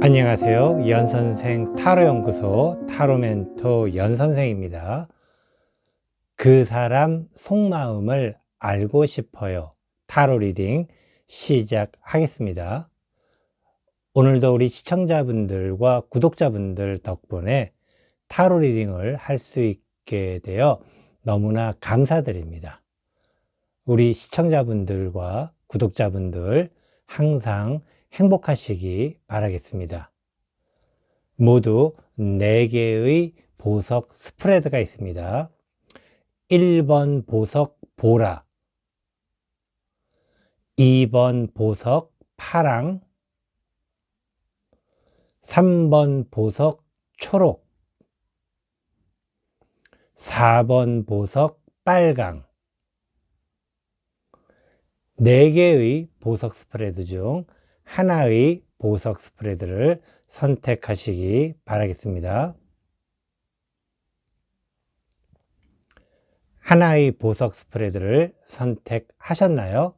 안녕하세요. 연선생 타로연구소 타로멘토 연선생입니다. 그 사람 속마음을 알고 싶어요. 타로 리딩 시작하겠습니다. 오늘도 우리 시청자분들과 구독자분들 덕분에 타로 리딩을 할 수 있게 되어 너무나 감사드립니다. 우리 시청자분들과 구독자분들 항상 행복하시기 바라겠습니다. 모두 4개의 보석 스프레드가 있습니다. 1번 보석 보라, 2번 보석 파랑, 3번 보석 초록, 4번 보석 빨강. 4개의 보석 스프레드 중 하나의 보석 스프레드를 선택하시기 바라겠습니다. 하나의 보석 스프레드를 선택하셨나요?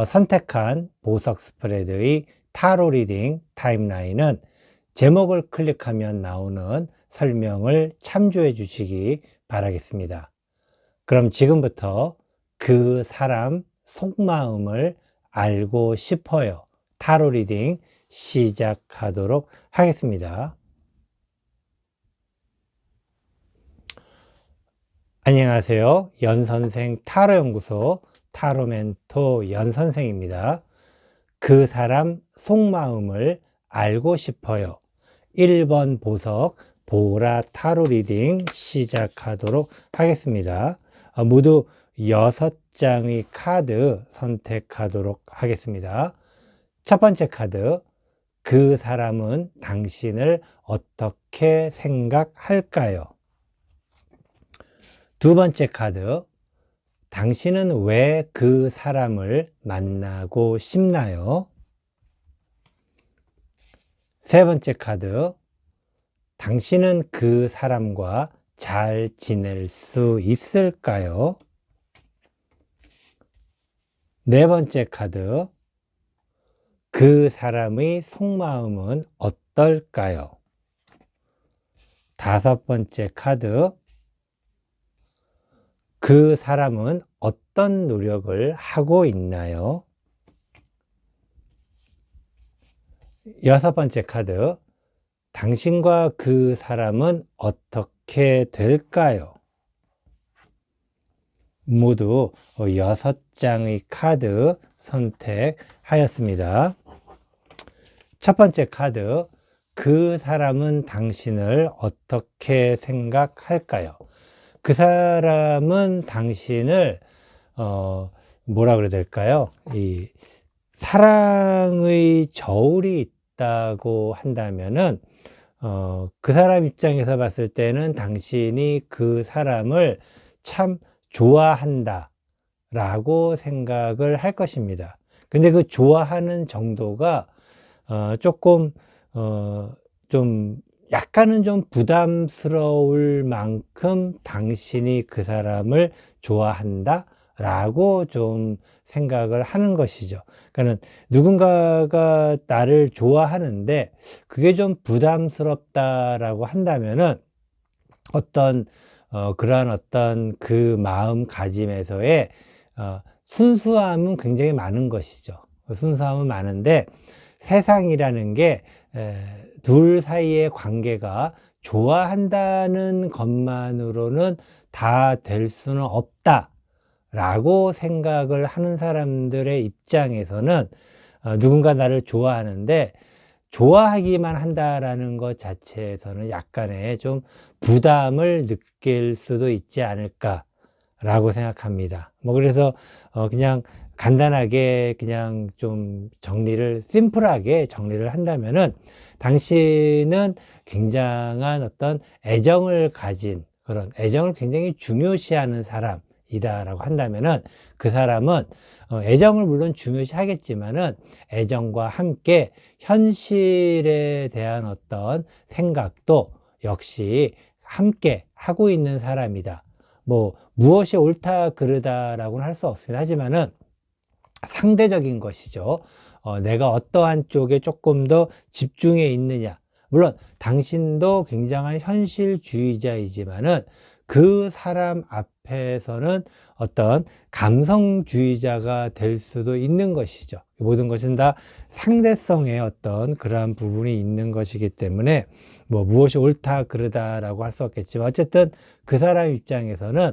선택한 보석 스프레드의 타로 리딩 타임라인은 제목을 클릭하면 나오는 설명을 참조해 주시기 바라겠습니다. 그럼 지금부터 그 사람 속마음을 알고 싶어요. 타로 리딩 시작하도록 하겠습니다. 안녕하세요. 연선생 타로연구소 타로멘토 연선생입니다. 그 사람 속마음을 알고 싶어요. 1번 보석 보라 타로 리딩 시작하도록 하겠습니다. 모두 6장의 카드 선택하도록 하겠습니다. 첫 번째 카드, 그 사람은 당신을 어떻게 생각할까요? 두 번째 카드, 당신은 왜 그 사람을 만나고 싶나요? 세 번째 카드, 당신은 그 사람과 잘 지낼 수 있을까요? 네 번째 카드, 그 사람의 속마음은 어떨까요? 다섯 번째 카드, 그 사람은 어떤 노력을 하고 있나요? 여섯 번째 카드, 당신과 그 사람은 어떻게 될까요? 모두 6장의 카드 선택하였습니다. 첫 번째 카드, 그 사람은 당신을 어떻게 생각할까요? 그 사람은 당신을 뭐라 그래야 될까요? 이 사랑의 저울이 있다고 한다면은 그 사람 입장에서 봤을 때는 당신이 그 사람을 참 좋아한다 라고 생각을 할 것입니다. 근데 그 좋아하는 정도가 조금 좀 약간은 좀 부담스러울 만큼 당신이 그 사람을 좋아한다 라고 좀 생각을 하는 것이죠. 그러니까 누군가가 나를 좋아하는데 그게 좀 부담스럽다라고 한다면은 그러한 어떤 그 마음가짐에서의 순수함은 굉장히 많은 것이죠. 순수함은 많은데 세상이라는 게 둘 사이의 관계가 좋아한다는 것만으로는 다 될 수는 없다 라고 생각을 하는 사람들의 입장에서는 누군가 나를 좋아하는데 좋아하기만 한다라는 것 자체에서는 약간의 좀 부담을 느낄 수도 있지 않을까 라고 생각합니다. 그래서 그냥 간단하게 그냥 좀 심플하게 정리를 한다면은 당신은 굉장한 어떤 애정을 가진 그런 애정을 굉장히 중요시하는 사람이다라고 한다면은 그 사람은 애정을 물론 중요시 하겠지만은 애정과 함께 현실에 대한 어떤 생각도 역시 함께 하고 있는 사람이다. 무엇이 옳다 그르다라고는 할 수 없습니다. 하지만은 상대적인 것이죠. 내가 어떠한 쪽에 조금 더 집중해 있느냐. 물론 당신도 굉장한 현실주의자이지만은 그 사람 앞에서는 어떤 감성주의자가 될 수도 있는 것이죠. 모든 것은 다 상대성의 어떤 그러한 부분이 있는 것이기 때문에 뭐 무엇이 옳다 그르다라고 할 수 없겠지만 어쨌든 그 사람 입장에서는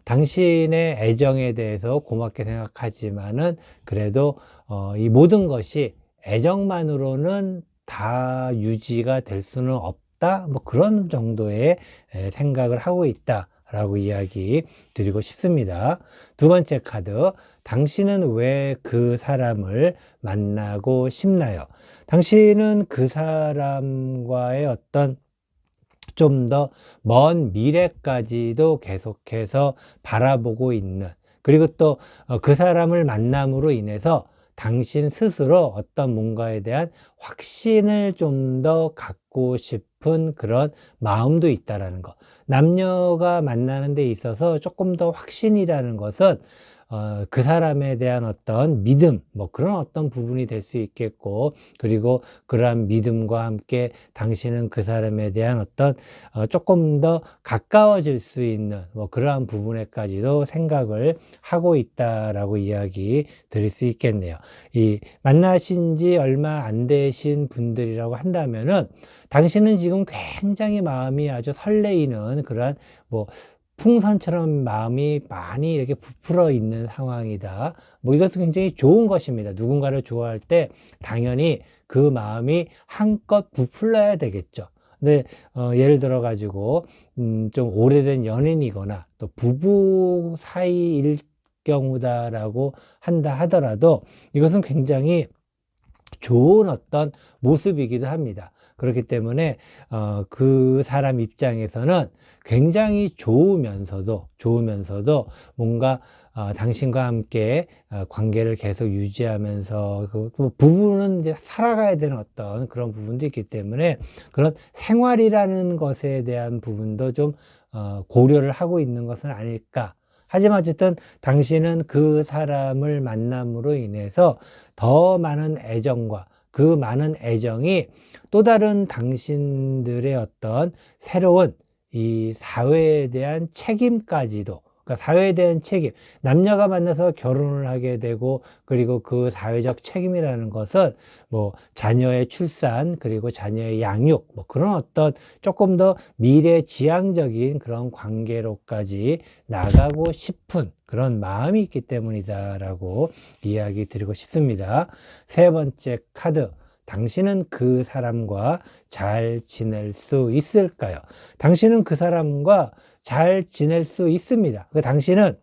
당신의 애정에 대해서 고맙게 생각하지만은 그래도 이 모든 것이 애정만으로는 다 유지가 될 수는 없다. 뭐 그런 정도의 생각을 하고 있다라고 이야기 드리고 싶습니다. 두 번째 카드. 당신은 왜 그 사람을 만나고 싶나요? 당신은 그 사람과의 어떤 좀 더 먼 미래까지도 계속해서 바라보고 있는, 그리고 또 그 사람을 만남으로 인해서 당신 스스로 어떤 뭔가에 대한 확신을 좀 더 갖고 싶은 그런 마음도 있다라는 것. 남녀가 만나는 데 있어서 조금 더 확신이라는 것은 그 사람에 대한 어떤 믿음, 뭐 그런 어떤 부분이 될 수 있겠고, 그리고 그러한 믿음과 함께 당신은 그 사람에 대한 어떤 조금 더 가까워질 수 있는 뭐 그러한 부분에까지도 생각을 하고 있다라고 이야기 드릴 수 있겠네요. 이 만나신 지 얼마 안 되신 분들이라고 한다면은 당신은 지금 굉장히 마음이 아주 설레이는 그러한 뭐 풍선처럼 마음이 많이 이렇게 부풀어 있는 상황이다. 뭐 이것도 굉장히 좋은 것입니다. 누군가를 좋아할 때 당연히 그 마음이 한껏 부풀어야 되겠죠. 근데 예를 들어 가지고 좀 오래된 연인이거나 또 부부 사이일 경우다라고 한다 하더라도 이것은 굉장히 좋은 어떤 모습이기도 합니다. 그렇기 때문에 그 사람 입장에서는 굉장히 좋으면서도 뭔가 당신과 함께 관계를 계속 유지하면서 그 부부는 이제 살아가야 되는 어떤 그런 부분도 있기 때문에 그런 생활이라는 것에 대한 부분도 좀 고려를 하고 있는 것은 아닐까. 하지만 어쨌든 당신은 그 사람을 만남으로 인해서 더 많은 애정과 그 많은 애정이 또 다른 당신들의 어떤 새로운 이 사회에 대한 책임까지도, 그러니까 사회에 대한 책임, 남녀가 만나서 결혼을 하게 되고, 그리고 그 사회적 책임이라는 것은 뭐 자녀의 출산, 그리고 자녀의 양육, 뭐 그런 어떤 조금 더 미래지향적인 그런 관계로까지 나가고 싶은 그런 마음이 있기 때문이다라고 이야기 드리고 싶습니다. 세 번째 카드. 당신은 그 사람과 잘 지낼 수 있을까요? 당신은 그 사람과 잘 지낼 수 있습니다. 당신은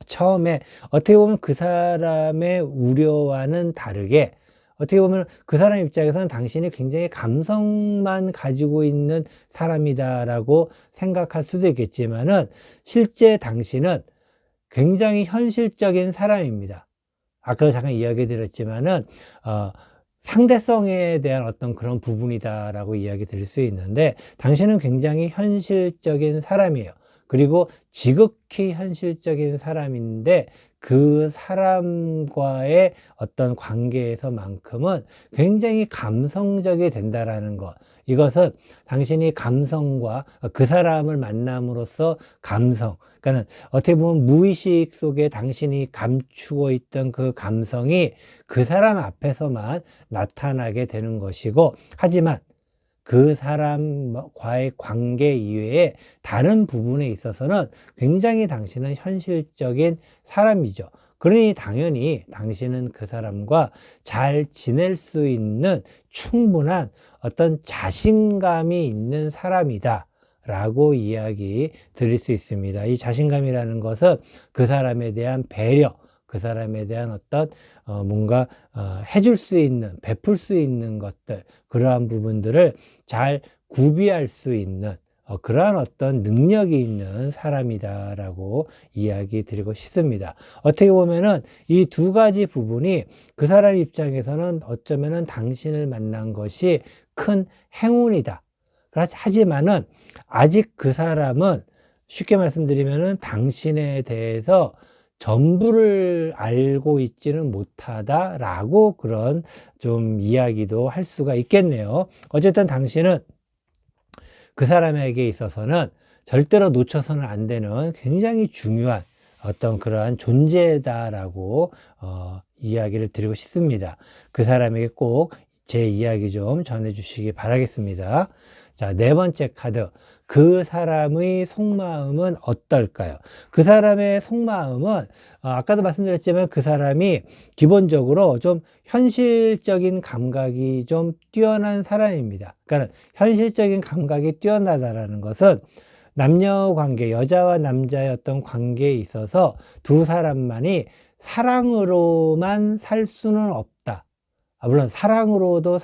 처음에 어떻게 보면 그 사람의 우려와는 다르게 어떻게 보면 그 사람 입장에서는 당신이 굉장히 감성만 가지고 있는 사람이다라고 생각할 수도 있겠지만은 실제 당신은 굉장히 현실적인 사람입니다. 아까도 잠깐 이야기 드렸지만은 상대성에 대한 어떤 그런 부분이다라고 이야기 드릴 수 있는데 당신은 굉장히 현실적인 사람이에요. 그리고 지극히 현실적인 사람인데 그 사람과의 어떤 관계에서만큼은 굉장히 감성적이 된다라는 것. 이것은 당신이 감성과 그 사람을 만남으로써 감성, 그러니까 어떻게 보면 무의식 속에 당신이 감추고 있던 그 감성이 그 사람 앞에서만 나타나게 되는 것이고, 하지만 그 사람과의 관계 이외에 다른 부분에 있어서는 굉장히 당신은 현실적인 사람이죠. 그러니 당연히 당신은 그 사람과 잘 지낼 수 있는 충분한 어떤 자신감이 있는 사람이다 라고 이야기 드릴 수 있습니다. 이 자신감이라는 것은 그 사람에 대한 배려, 그 사람에 대한 어떤 뭔가 해줄 수 있는, 베풀 수 있는 것들, 그러한 부분들을 잘 구비할 수 있는 그러한 어떤 능력이 있는 사람이다라고 이야기 드리고 싶습니다. 어떻게 보면은 이 두 가지 부분이 그 사람 입장에서는 어쩌면은 당신을 만난 것이 큰 행운이다. 하지만은 아직 그 사람은 쉽게 말씀드리면은 당신에 대해서 전부를 알고 있지는 못하다라고 그런 좀 이야기도 할 수가 있겠네요. 어쨌든 당신은 그 사람에게 있어서는 절대로 놓쳐서는 안 되는 굉장히 중요한 어떤 그러한 존재다라고 이야기를 드리고 싶습니다. 그 사람에게 꼭 제 이야기 좀 전해주시기 바라겠습니다. 자, 네 번째 카드. 그 사람의 속마음은 어떨까요? 그 사람의 속마음은 아까도 말씀드렸지만 그 사람이 기본적으로 좀 현실적인 감각이 좀 뛰어난 사람입니다. 그러니까 현실적인 감각이 뛰어나다라는 것은 남녀 관계, 여자와 남자의 어떤 관계에 있어서 두 사람만이 사랑으로만 살 수는 없다. 물론 사랑만으로도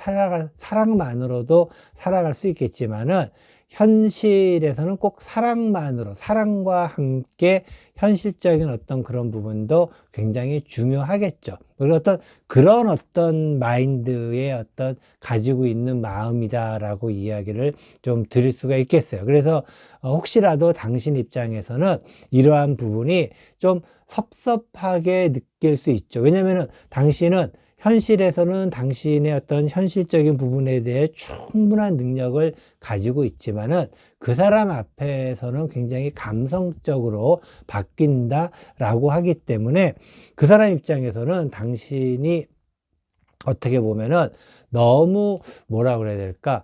살아갈 수 있겠지만은 현실에서는 꼭 사랑과 함께 현실적인 어떤 그런 부분도 굉장히 중요하겠죠. 그리고 그런 어떤 마인드의 가지고 있는 마음이다라고 이야기를 좀 드릴 수가 있겠어요. 그래서 혹시라도 당신 입장에서는 이러한 부분이 좀 섭섭하게 느낄 수 있죠. 왜냐면은 당신은 현실에서는 당신의 어떤 현실적인 부분에 대해 충분한 능력을 가지고 있지만은 그 사람 앞에서는 굉장히 감성적으로 바뀐다라고 하기 때문에 그 사람 입장에서는 당신이 어떻게 보면은 너무 뭐라 그래야 될까?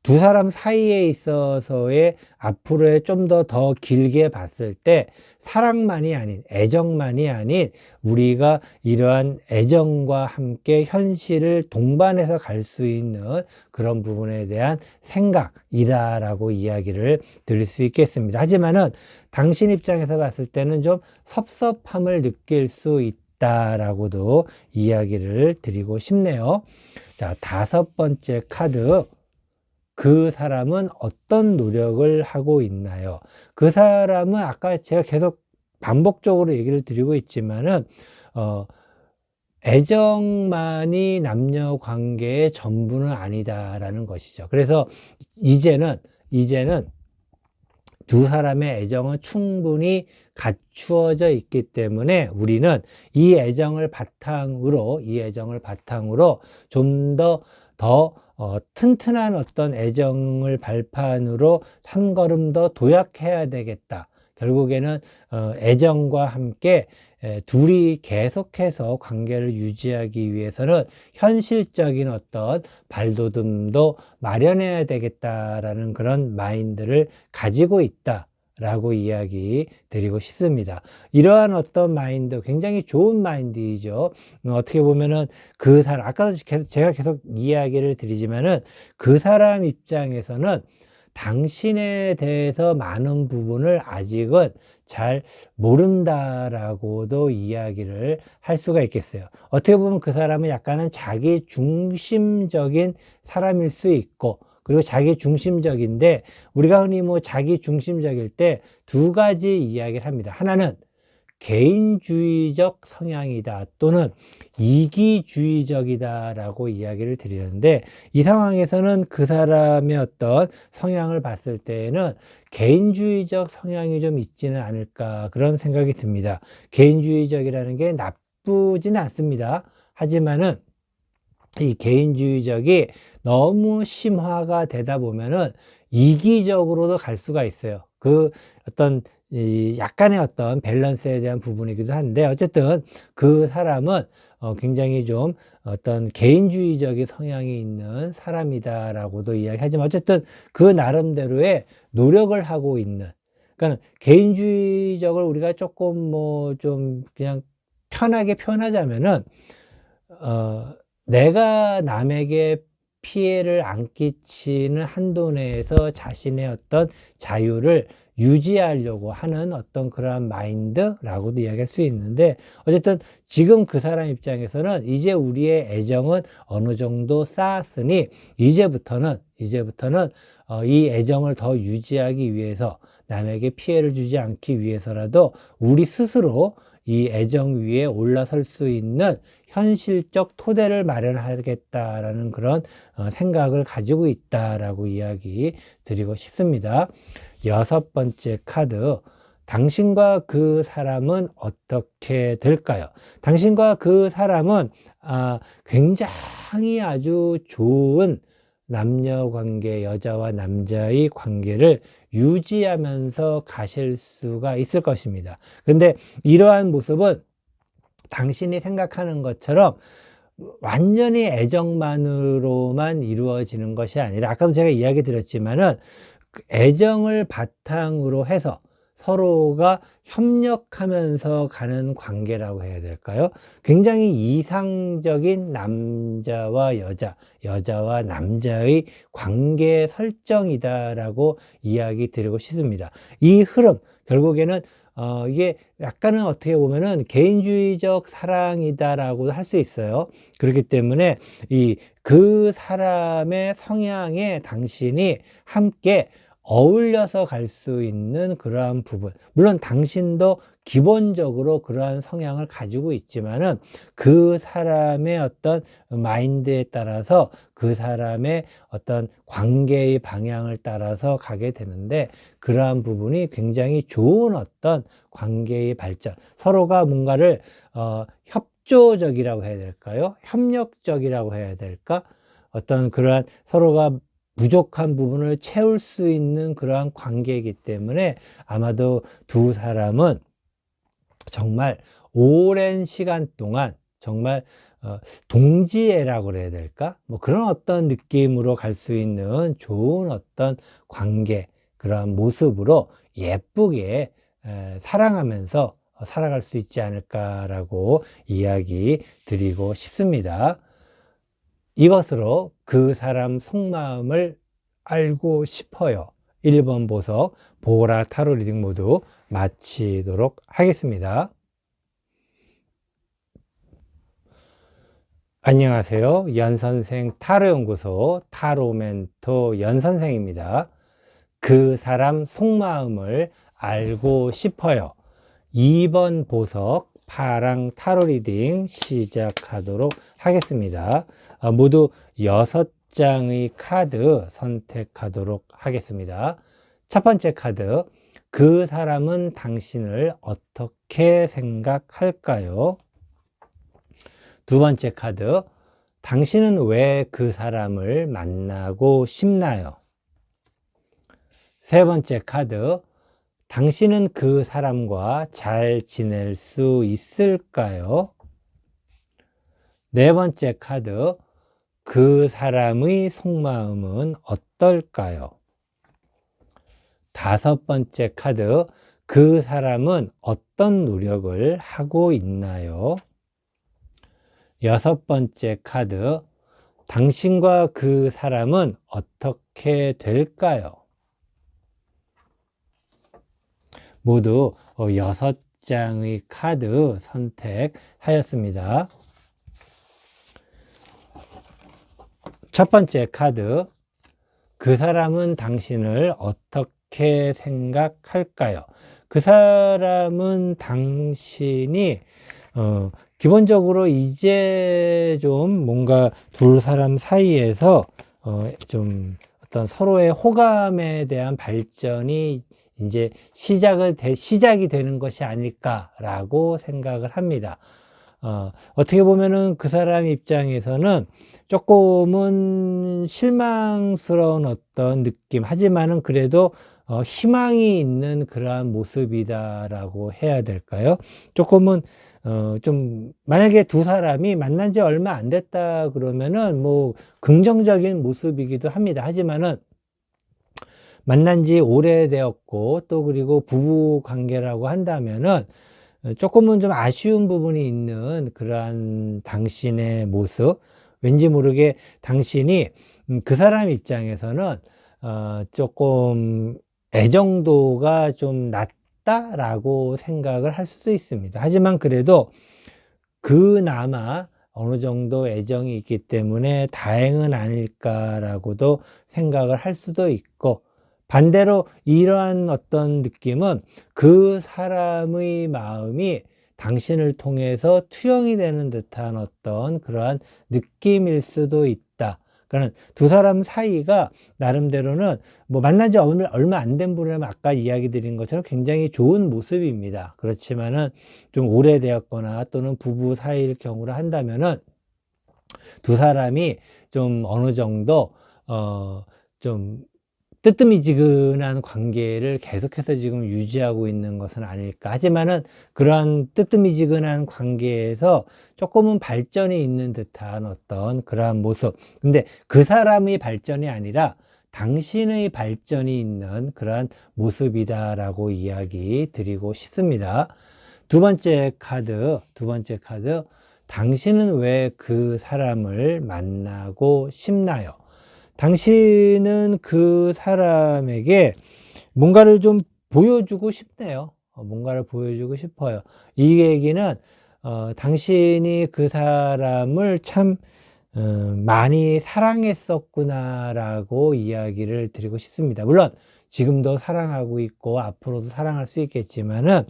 두 사람 사이에 있어서의 앞으로의 좀 더 길게 봤을 때 사랑만이 아닌 애정만이 아닌 우리가 이러한 애정과 함께 현실을 동반해서 갈 수 있는 그런 부분에 대한 생각이다라고 이야기를 드릴 수 있겠습니다. 하지만은 당신 입장에서 봤을 때는 좀 섭섭함을 느낄 수 있다라고도 이야기를 드리고 싶네요. 자, 다섯 번째 카드. 그 사람은 어떤 노력을 하고 있나요? 그 사람은 아까 제가 계속 반복적으로 얘기를 드리고 있지만은, 애정만이 남녀 관계의 전부는 아니다라는 것이죠. 그래서 이제는 두 사람의 애정은 충분히 갖추어져 있기 때문에 우리는 이 애정을 바탕으로 좀 더 튼튼한 어떤 애정을 발판으로 한 걸음 더 도약해야 되겠다. 결국에는 애정과 함께 둘이 계속해서 관계를 유지하기 위해서는 현실적인 어떤 발돋움도 마련해야 되겠다라는 그런 마인드를 가지고 있다. 라고 이야기 드리고 싶습니다. 이러한 어떤 마인드, 굉장히 좋은 마인드이죠. 어떻게 보면은 그 사람, 아까도 제가 계속 이야기를 드리지만은 그 사람 입장에서는 당신에 대해서 많은 부분을 아직은 잘 모른다라고도 이야기를 할 수가 있겠어요. 어떻게 보면 그 사람은 약간은 자기 중심적인 사람일 수 있고, 그리고 자기 중심적인데 우리가 흔히 자기 중심적일 때 두 가지 이야기를 합니다. 하나는 개인주의적 성향이다 또는 이기주의적이다 라고 이야기를 드리는데, 이 상황에서는 그 사람의 어떤 성향을 봤을 때에는 개인주의적 성향이 좀 있지는 않을까 그런 생각이 듭니다. 개인주의적이라는 게 나쁘지는 않습니다. 하지만은 이 개인주의적이 너무 심화가 되다 보면은 이기적으로도 갈 수가 있어요. 그 어떤 약간의 어떤 밸런스에 대한 부분이기도 한데, 어쨌든 그 사람은 굉장히 좀 어떤 개인주의적인 성향이 있는 사람이다라고도 이야기하지만, 어쨌든 그 나름대로의 노력을 하고 있는, 그러니까 개인주의적을 우리가 조금 좀 그냥 편하게 표현하자면은 내가 남에게 피해를 안 끼치는 한도 내에서 자신의 어떤 자유를 유지하려고 하는 어떤 그러한 마인드라고도 이야기할 수 있는데, 어쨌든 지금 그 사람 입장에서는 이제 우리의 애정은 어느 정도 쌓았으니 이제부터는 이 애정을 더 유지하기 위해서, 남에게 피해를 주지 않기 위해서라도 우리 스스로 이 애정 위에 올라설 수 있는 현실적 토대를 마련하겠다라는 그런 생각을 가지고 있다라고 이야기 드리고 싶습니다. 여섯 번째 카드. 당신과 그 사람은 어떻게 될까요? 당신과 그 사람은 굉장히 아주 좋은 남녀 관계, 여자와 남자의 관계를 유지하면서 가실 수가 있을 것입니다. 근데 이러한 모습은 당신이 생각하는 것처럼 완전히 애정만으로만 이루어지는 것이 아니라, 아까도 제가 이야기 드렸지만은 그 애정을 바탕으로 해서 서로가 협력하면서 가는 관계라고 해야 될까요? 굉장히 이상적인 남자와 여자, 여자와 남자의 관계 설정이다라고 이야기 드리고 싶습니다. 이 흐름, 결국에는 이게 약간은 어떻게 보면은 개인주의적 사랑이다라고 할 수 있어요. 그렇기 때문에 그 사람의 성향에 당신이 함께 어울려서 갈 수 있는 그러한 부분. 물론 당신도 기본적으로 그러한 성향을 가지고 있지만은 그 사람의 어떤 마인드에 따라서 그 사람의 어떤 관계의 방향을 따라서 가게 되는데, 그러한 부분이 굉장히 좋은 어떤 관계의 발전, 서로가 뭔가를 협조적이라고 해야 될까요? 협력적이라고 해야 될까? 어떤 그러한 서로가 부족한 부분을 채울 수 있는 그러한 관계이기 때문에 아마도 두 사람은 정말 오랜 시간 동안 정말 동지애라고 그래야 될까? 뭐 그런 어떤 느낌으로 갈 수 있는 좋은 어떤 관계, 그러한 모습으로 예쁘게 사랑하면서 살아갈 수 있지 않을까라고 이야기 드리고 싶습니다. 이것으로 그 사람 속마음을 알고 싶어요. 1번 보석 보라 타로 리딩 모두 마치도록 하겠습니다. 안녕하세요. 연선생 타로연구소 타로 멘토 연선생입니다. 그 사람 속마음을 알고 싶어요. 2번 보석 파랑 타로 리딩 시작하도록 하겠습니다. 모두 6장의 카드 선택하도록 하겠습니다. 첫 번째 카드, 그 사람은 당신을 어떻게 생각할까요? 두 번째 카드, 당신은 왜 그 사람을 만나고 싶나요? 세 번째 카드, 당신은 그 사람과 잘 지낼 수 있을까요? 네 번째 카드, 그 사람의 속마음은 어떨까요? 다섯 번째 카드, 그 사람은 어떤 노력을 하고 있나요? 여섯 번째 카드, 당신과 그 사람은 어떻게 될까요? 모두 6장의 카드 선택하였습니다. 첫 번째 카드, 그 사람은 당신을 어떻게 생각할까요? 그 사람은 당신이 기본적으로 이제 좀 뭔가 두 사람 사이에서 좀 어떤 서로의 호감에 대한 발전이 이제 시작이 되는 것이 아닐까라고 생각을 합니다. 어떻게 보면은 그 사람 입장에서는 조금은 실망스러운 어떤 느낌, 하지만은 그래도 희망이 있는 그러한 모습이다라고 해야 될까요? 조금은 좀 만약에 두 사람이 만난 지 얼마 안 됐다 그러면은 뭐 긍정적인 모습이기도 합니다. 하지만은 만난 지 오래되었고 또 그리고 부부 관계라고 한다면은 조금은 좀 아쉬운 부분이 있는 그러한 당신의 모습, 왠지 모르게 당신이 그 사람 입장에서는 조금 애정도가 좀 낮다라고 생각을 할 수도 있습니다. 하지만 그래도 그나마 어느 정도 애정이 있기 때문에 다행은 아닐까라고도 생각을 할 수도 있고, 반대로 이러한 어떤 느낌은 그 사람의 마음이 당신을 통해서 투영이 되는 듯한 어떤 그러한 느낌일 수도 있다. 그러니까 두 사람 사이가 나름대로는 뭐 만난 지 얼마 안 된 분이라면 아까 이야기 드린 것처럼 굉장히 좋은 모습입니다. 그렇지만은 좀 오래되었거나 또는 부부 사이일 경우를 한다면은 두 사람이 좀 어느 정도 좀 뜨뜨미지근한 관계를 계속해서 지금 유지하고 있는 것은 아닐까. 하지만은 그러한 뜨뜨미지근한 관계에서 조금은 발전이 있는 듯한 어떤 그러한 모습. 근데 그 사람의 발전이 아니라 당신의 발전이 있는 그러한 모습이다라고 이야기 드리고 싶습니다. 두 번째 카드. 당신은 왜 그 사람을 만나고 싶나요? 당신은 그 사람에게 뭔가를 좀 보여주고 싶네요. 뭔가를 보여주고 싶어요. 이 얘기는 당신이 그 사람을 참 많이 사랑했었구나라고 이야기를 드리고 싶습니다. 물론 지금도 사랑하고 있고 앞으로도 사랑할 수 있겠지만은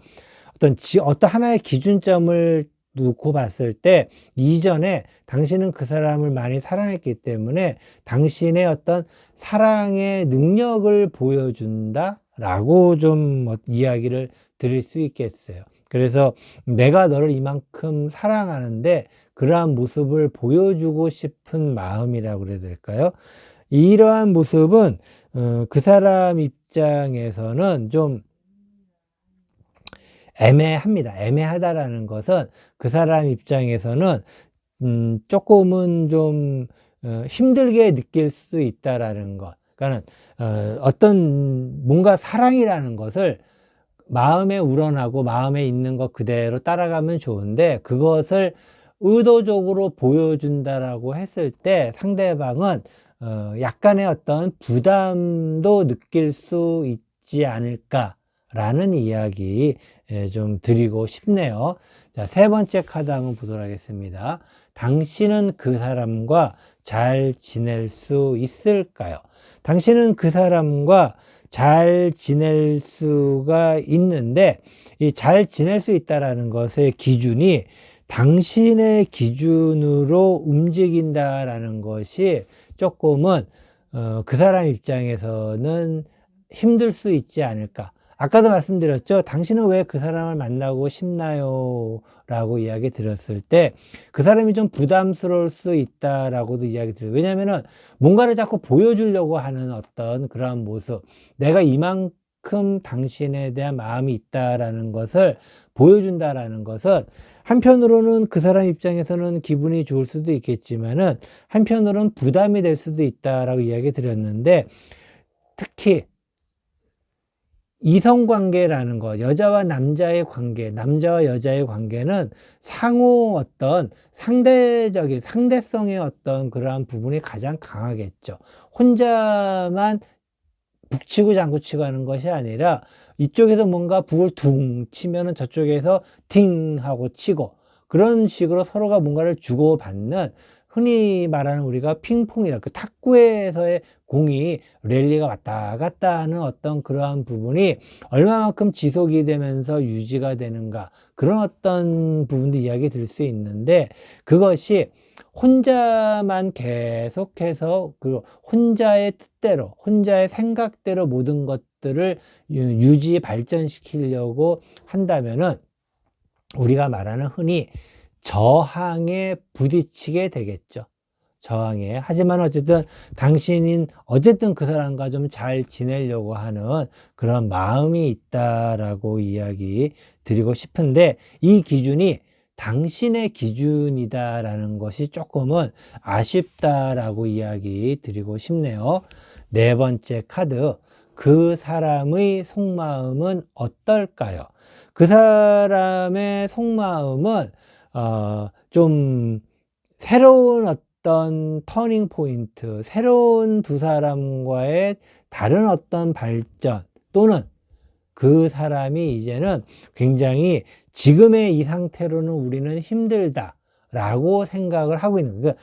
어떤 하나의 기준점을 놓고 봤을 때 이전에 당신은 그 사람을 많이 사랑했기 때문에 당신의 어떤 사랑의 능력을 보여준다라고 좀 이야기를 드릴 수 있겠어요. 그래서 내가 너를 이만큼 사랑하는데 그러한 모습을 보여주고 싶은 마음이라고 그래야 될까요? 이러한 모습은 그 사람 입장에서는 좀 애매합니다. 애매하다라는 것은 그 사람 입장에서는 조금은 좀 힘들게 느낄 수 있다라는 것. 그러니까는 어떤 뭔가 사랑이라는 것을 마음에 우러나고 마음에 있는 것 그대로 따라가면 좋은데 그것을 의도적으로 보여준다라고 했을 때 상대방은 약간의 어떤 부담도 느낄 수 있지 않을까라는 이야기 좀 드리고 싶네요. 자, 세 번째 카드 한번 보도록 하겠습니다. 당신은 그 사람과 잘 지낼 수 있을까요? 당신은 그 사람과 잘 지낼 수가 있는데 이 잘 지낼 수 있다라는 것의 기준이 당신의 기준으로 움직인다라는 것이 조금은 그 사람 입장에서는 힘들 수 있지 않을까. 아까도 말씀드렸죠. 당신은 왜 그 사람을 만나고 싶나요? 라고 이야기 드렸을 때 그 사람이 좀 부담스러울 수 있다라고도 이야기 드려요. 왜냐면은 뭔가를 자꾸 보여주려고 하는 어떤 그런 모습. 내가 이만큼 당신에 대한 마음이 있다라는 것을 보여준다라는 것은 한편으로는 그 사람 입장에서는 기분이 좋을 수도 있겠지만은 한편으로는 부담이 될 수도 있다라고 이야기 드렸는데 특히 이성관계라는 것, 여자와 남자의 관계, 남자와 여자의 관계는 상호 어떤 상대적인, 상대성의 어떤 그러한 부분이 가장 강하겠죠. 혼자만 북치고 장구치고 하는 것이 아니라 이쪽에서 뭔가 북을 둥 치면은 저쪽에서 팅 하고 치고 그런 식으로 서로가 뭔가를 주고받는 흔히 말하는 우리가 핑퐁이라 그 탁구에서의 공이 랠리가 왔다 갔다 하는 어떤 그러한 부분이 얼마만큼 지속이 되면서 유지가 되는가 그런 어떤 부분도 이야기 드릴 수 있는데 그것이 혼자만 계속해서 그 혼자의 뜻대로 혼자의 생각대로 모든 것들을 유지 발전시키려고 한다면은 우리가 말하는 흔히 저항에 부딪히게 되겠죠. 저항에. 하지만 어쨌든 당신인 어쨌든 그 사람과 좀 잘 지내려고 하는 그런 마음이 있다라고 이야기 드리고 싶은데 이 기준이 당신의 기준이다라는 것이 조금은 아쉽다라고 이야기 드리고 싶네요. 네 번째 카드. 그 사람의 속마음은 어떨까요? 그 사람의 속마음은 좀 새로운 어떤 터닝 포인트, 새로운 두 사람과의 다른 어떤 발전 또는 그 사람이 이제는 굉장히 지금의 이 상태로는 우리는 힘들다 라고 생각을 하고 있는 거예요.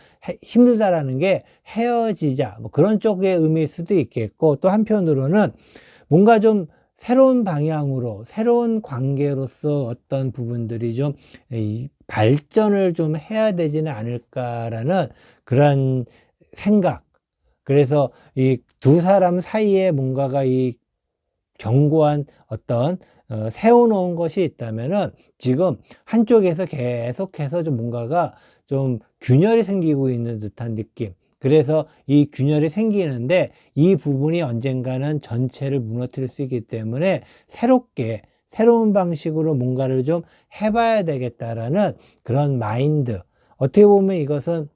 힘들다라는 게 헤어지자 뭐 그런 쪽의 의미일 수도 있겠고 또 한편으로는 뭔가 좀 새로운 방향으로 새로운 관계로서 어떤 부분들이 좀 발전을 좀 해야 되지는 않을까라는 그런 생각 그래서 이 두 사람 사이에 뭔가가 이 견고한 어떤 세워놓은 것이 있다면은 지금 한쪽에서 계속해서 좀 뭔가가 좀 균열이 생기고 있는 듯한 느낌. 그래서 이 균열이 생기는데 이 부분이 언젠가는 전체를 무너뜨릴 수 있기 때문에 새로운 방식으로 뭔가를 좀 해봐야 되겠다라는 그런 마인드. 어떻게 보면 이것은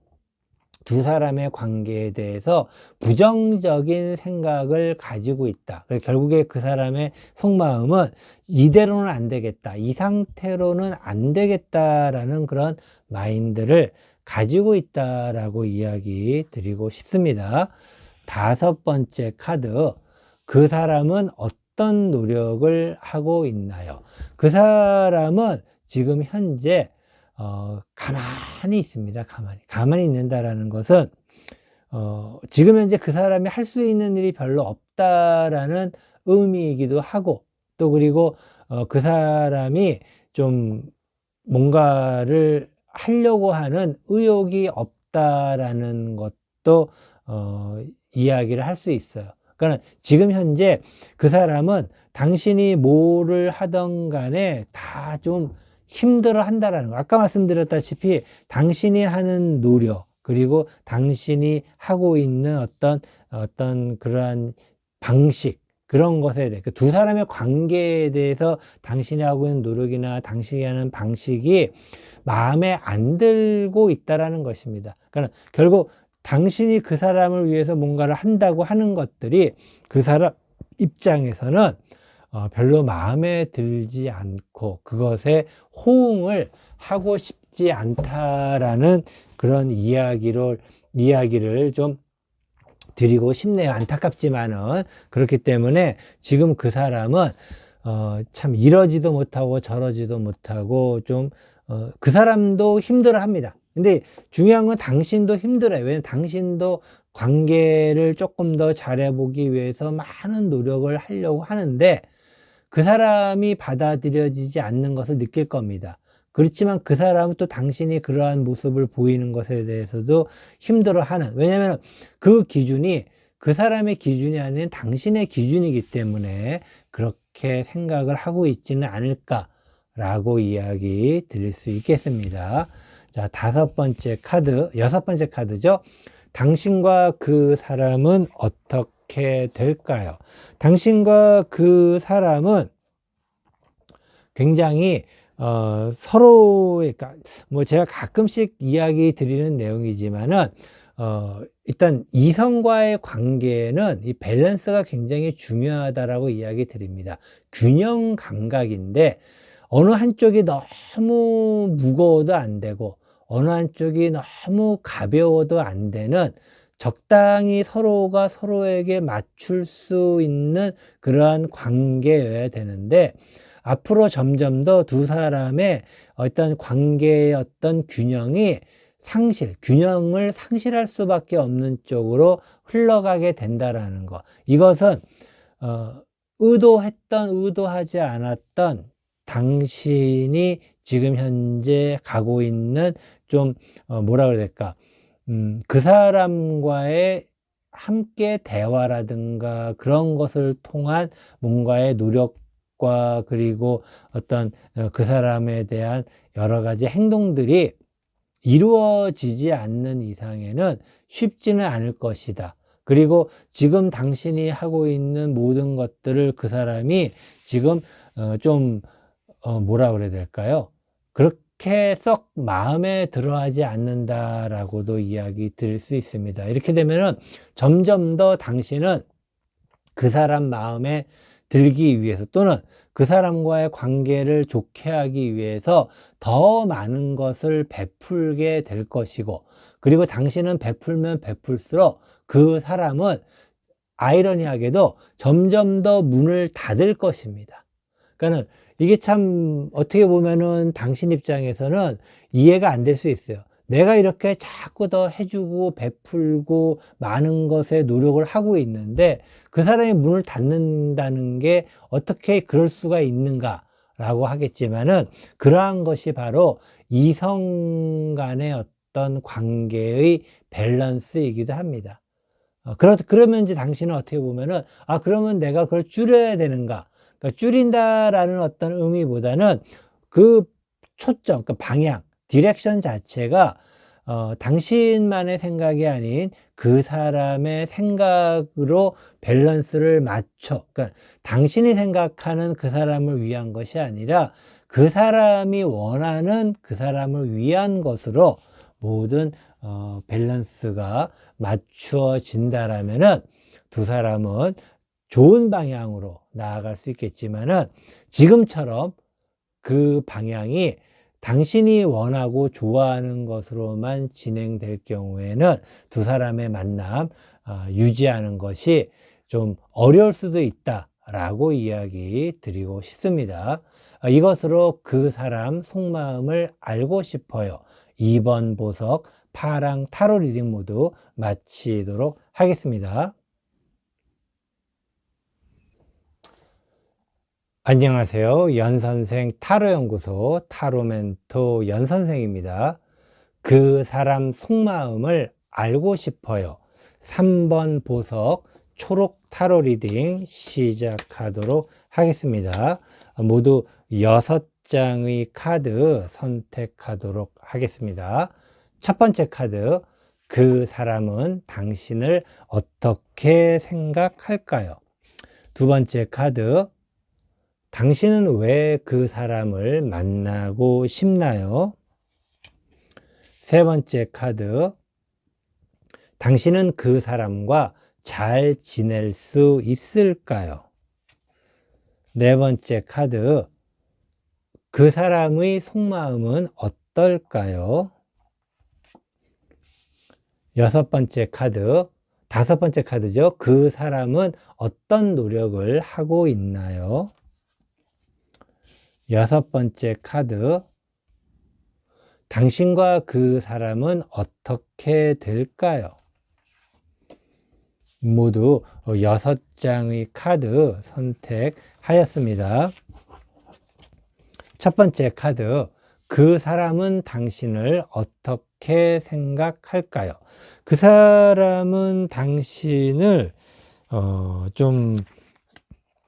두 사람의 관계에 대해서 부정적인 생각을 가지고 있다. 결국에 그 사람의 속마음은 이대로는 안 되겠다. 이 상태로는 안 되겠다라는 그런 마인드를 가지고 있다라고 이야기 드리고 싶습니다. 다섯 번째 카드. 그 사람은 어떤 노력을 하고 있나요? 그 사람은 지금 현재 가만히 있습니다. 가만히 있는다라는 것은, 지금 현재 그 사람이 할 수 있는 일이 별로 없다라는 의미이기도 하고, 또 그리고, 그 사람이 좀 뭔가를 하려고 하는 의욕이 없다라는 것도, 이야기를 할 수 있어요. 그러니까 지금 현재 그 사람은 당신이 뭐를 하던 간에 다 좀 힘들어 한다라는 거. 아까 말씀드렸다시피 당신이 하는 노력, 그리고 당신이 하고 있는 어떤 그러한 방식, 그런 것에 대해, 그 두 사람의 관계에 대해서 당신이 하고 있는 노력이나 당신이 하는 방식이 마음에 안 들고 있다라는 것입니다. 그러니까 결국 당신이 그 사람을 위해서 뭔가를 한다고 하는 것들이 그 사람 입장에서는 별로 마음에 들지 않고 그것에 호응을 하고 싶지 않다라는 그런 이야기를 좀 드리고 싶네요. 안타깝지만은. 그렇기 때문에 지금 그 사람은 참 이러지도 못하고 저러지도 못하고 좀 그 사람도 힘들어 합니다. 근데 중요한 건 당신도 힘들어요. 왜냐면 당신도 관계를 조금 더 잘해보기 위해서 많은 노력을 하려고 하는데 그 사람이 받아들여지지 않는 것을 느낄 겁니다. 그렇지만 그 사람은 또 당신이 그러한 모습을 보이는 것에 대해서도 힘들어하는, 왜냐하면 그 기준이 그 사람의 기준이 아닌 당신의 기준이기 때문에 그렇게 생각을 하고 있지는 않을까라고 이야기 드릴 수 있겠습니다. 자, 여섯 번째 카드죠. 당신과 그 사람은 어떻게 될까요? 당신과 그 사람은 굉장히 서로의, 뭐 제가 가끔씩 이야기 드리는 내용이지만은 일단 이성과의 관계는 이 밸런스가 굉장히 중요하다라고 이야기 드립니다. 균형 감각인데 어느 한쪽이 너무 무거워도 안 되고 어느 한쪽이 너무 가벼워도 안 되는, 적당히 서로가 서로에게 맞출 수 있는 그러한 관계여야 되는데, 앞으로 점점 더 두 사람의 어떤 관계의 어떤 균형을 상실할 수밖에 없는 쪽으로 흘러가게 된다라는 거. 이것은 의도하지 않았던 당신이 지금 현재 가고 있는 좀 뭐라 그래야 될까, 그 사람과의 함께 대화라든가 그런 것을 통한 뭔가의 노력과 그리고 어떤 그 사람에 대한 여러 가지 행동들이 이루어지지 않는 이상에는 쉽지는 않을 것이다. 그리고 지금 당신이 하고 있는 모든 것들을 그 사람이 지금 좀 뭐라 그래야 될까요? 그렇게 썩 마음에 들어하지 않는다라고도 이야기 드릴 수 있습니다. 이렇게 되면은 점점 더 당신은 그 사람 마음에 들기 위해서 또는 그 사람과의 관계를 좋게 하기 위해서 더 많은 것을 베풀게 될 것이고, 그리고 당신은 베풀면 베풀수록 그 사람은 아이러니하게도 점점 더 문을 닫을 것입니다. 그러니까는 이게 참 어떻게 보면은 당신 입장에서는 이해가 안 될 수 있어요. 내가 이렇게 자꾸 더 해주고 베풀고 많은 것에 노력을 하고 있는데 그 사람이 문을 닫는다는 게 어떻게 그럴 수가 있는가라고 하겠지만은, 그러한 것이 바로 이성 간의 어떤 관계의 밸런스이기도 합니다. 그러면 이제 당신은 어떻게 보면은, 그러면 내가 그걸 줄여야 되는가? 그러니까 줄인다라는 어떤 의미보다는 그 초점, 그 방향, 디렉션 자체가 당신만의 생각이 아닌 그 사람의 생각으로 밸런스를 맞춰. 그러니까 당신이 생각하는 그 사람을 위한 것이 아니라 그 사람이 원하는 그 사람을 위한 것으로 모든 밸런스가 맞추어진다라면은 두 사람은 좋은 방향으로 나아갈 수 있겠지만은, 지금처럼 그 방향이 당신이 원하고 좋아하는 것으로만 진행될 경우에는 두 사람의 만남 유지하는 것이 좀 어려울 수도 있다라고 이야기 드리고 싶습니다. 이것으로 그 사람 속마음을 알고 싶어요. 2번 보석 파랑 타로 리딩 모두 마치도록 하겠습니다. 안녕하세요. 연선생 타로연구소 타로멘토 연선생입니다. 그 사람 속마음을 알고 싶어요. 3번 보석 초록 타로 리딩 시작하도록 하겠습니다. 모두 6장의 카드 선택하도록 하겠습니다. 첫 번째 카드, 그 사람은 당신을 어떻게 생각할까요? 두 번째 카드, 당신은 왜 그 사람을 만나고 싶나요? 세 번째 카드, 당신은 그 사람과 잘 지낼 수 있을까요? 네 번째 카드, 그 사람의 속마음은 어떨까요? 여섯 번째 카드, 다섯 번째 카드죠. 그 사람은 어떤 노력을 하고 있나요? 여섯 번째 카드, 당신과 그 사람은 어떻게 될까요? 모두 6장의 카드 선택하였습니다. 첫 번째 카드, 그 사람은 당신을 어떻게 생각할까요? 그 사람은 당신을 좀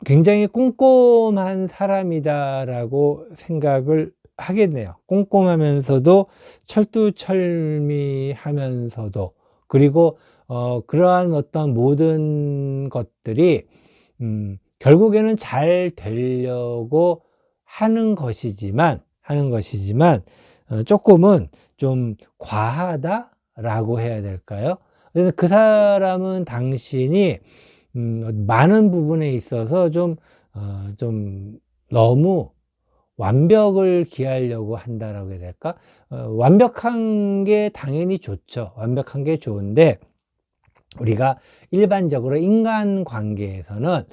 굉장히 꼼꼼한 사람이다라고 생각을 하겠네요. 꼼꼼하면서도 철두철미하면서도, 그리고 그러한 어떤 모든 것들이 결국에는 잘 되려고 하는 것이지만 조금은 좀 과하다라고 해야 될까요? 그래서 그 사람은 당신이 많은 부분에 있어서 좀 너무 완벽을 기하려고 한다라고 해야 될까? 완벽한 게 당연히 좋죠. 완벽한 게 좋은데, 우리가 일반적으로 인간 관계에서는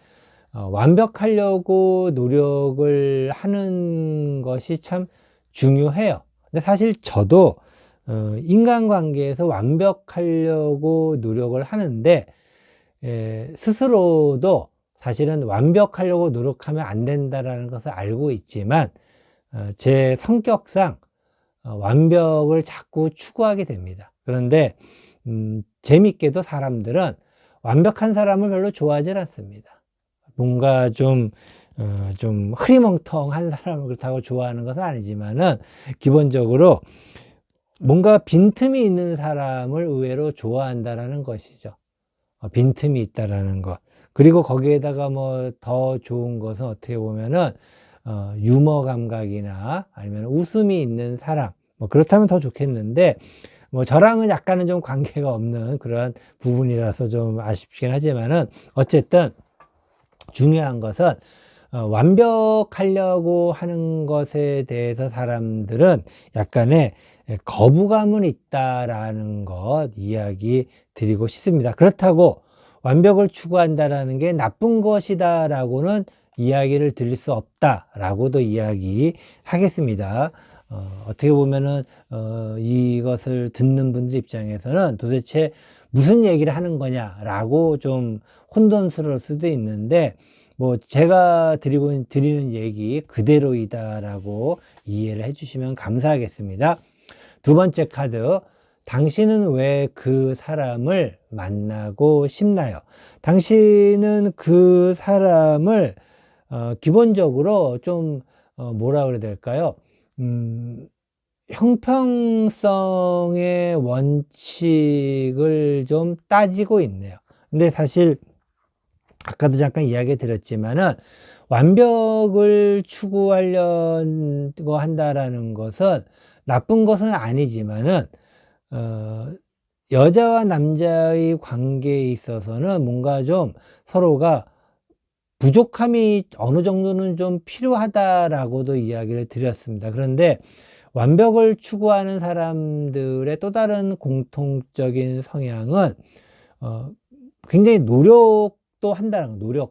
완벽하려고 노력을 하는 것이 참 중요해요. 근데 사실 저도 인간관계에서 완벽하려고 노력을 하는데, 스스로도 사실은 완벽하려고 노력하면 안 된다라는 것을 알고 있지만, 제 성격상 완벽을 자꾸 추구하게 됩니다. 그런데 재밌게도 사람들은 완벽한 사람을 별로 좋아하지 않습니다. 뭔가 좀 흐리멍텅한 사람을 그렇다고 좋아하는 것은 아니지만은, 기본적으로 뭔가 빈틈이 있는 사람을 의외로 좋아한다라는 것이죠. 빈틈이 있다라는 것. 그리고 거기에다가 뭐 더 좋은 것은 어떻게 보면은 유머 감각이나 아니면 웃음이 있는 사람, 뭐 그렇다면 더 좋겠는데, 뭐 저랑은 약간은 좀 관계가 없는 그런 부분이라서 좀 아쉽긴 하지만은, 어쨌든 중요한 것은 완벽하려고 하는 것에 대해서 사람들은 약간의 거부감은 있다라는 것 이야기 드리고 싶습니다. 그렇다고 완벽을 추구한다라는 게 나쁜 것이다라고는 이야기를 드릴 수 없다라고도 이야기하겠습니다. 어떻게 보면은 이것을 듣는 분들 입장에서는 도대체 무슨 얘기를 하는 거냐라고 좀 혼돈스러울 수도 있는데, 뭐 제가 드리는 얘기 그대로이다라고 이해를 해주시면 감사하겠습니다. 두 번째 카드, 당신은 왜 그 사람을 만나고 싶나요? 당신은 그 사람을 기본적으로 좀 뭐라 그래야 될까요? 형평성의 원칙을 좀 따지고 있네요. 근데 사실 아까도 잠깐 이야기 드렸지만은 완벽을 추구하려고 한다라는 것은 나쁜 것은 아니지만은 여자와 남자의 관계에 있어서는 뭔가 좀 서로가 부족함이 어느 정도는 좀 필요하다라고도 이야기를 드렸습니다. 그런데 완벽을 추구하는 사람들의 또 다른 공통적인 성향은 굉장히 노력도 한다는 거,